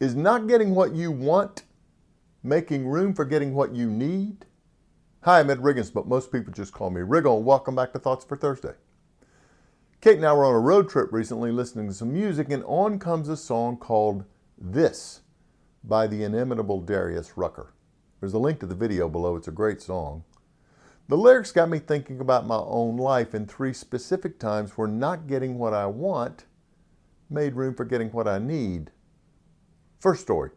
Is not getting what you want making room for getting what you need? Hi, I'm Ed Riggins, but most people just call me Riggle. Welcome back to Thoughts for Thursday. Kate and I were on a road trip recently listening to some music, and on comes a song called This by the inimitable Darius Rucker. There's a link to the video below. It's a great song. The lyrics got me thinking about my own life in three specific times where not getting what I want made room for getting what I need. First story.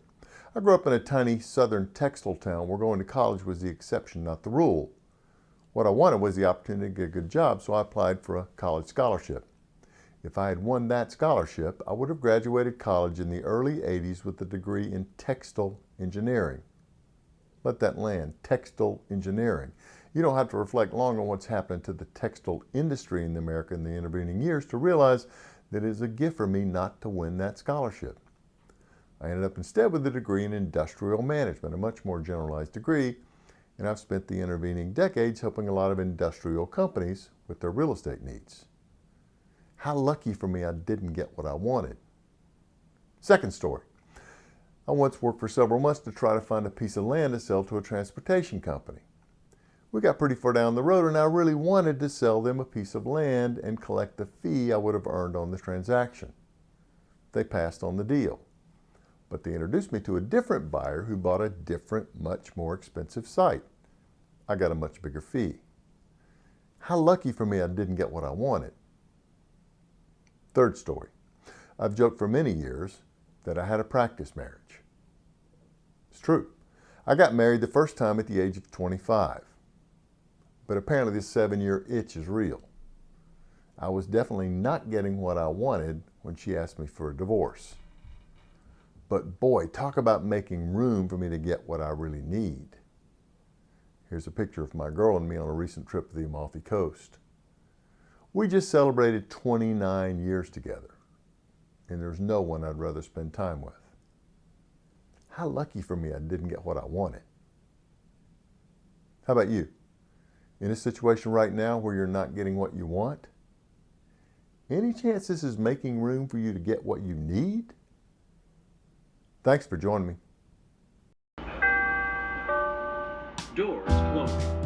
I grew up in a tiny southern textile town where going to college was the exception, not the rule. What I wanted was the opportunity to get a good job, so I applied for a college scholarship. If I had won that scholarship, I would have graduated college in the early 80s with a degree in textile engineering. Let that land, textile engineering. You don't have to reflect long on what's happened to the textile industry in America in the intervening years to realize that it is a gift for me not to win that scholarship. I ended up instead with a degree in industrial management, a much more generalized degree, and I've spent the intervening decades helping a lot of industrial companies with their real estate needs. How lucky for me I didn't get what I wanted. Second story. I once worked for several months to try to find a piece of land to sell to a transportation company. We got pretty far down the road, and I really wanted to sell them a piece of land and collect the fee I would have earned on the transaction. They passed on the deal, but they introduced me to a different buyer who bought a different, much more expensive site. I got a much bigger fee. How lucky for me I didn't get what I wanted. Third story. I've joked for many years that I had a practice marriage. It's true. I got married the first time at the age of 25. But apparently this 7-year itch is real. I was definitely not getting what I wanted when she asked me for a divorce. But boy, talk about making room for me to get what I really need. Here's a picture of my girl and me on a recent trip to the Amalfi Coast. We just celebrated 29 years together, and there's no one I'd rather spend time with. How lucky for me I didn't get what I wanted. How about you? In a situation right now where you're not getting what you want? Any chance this is making room for you to get what you need? Thanks for joining me. Doors closing.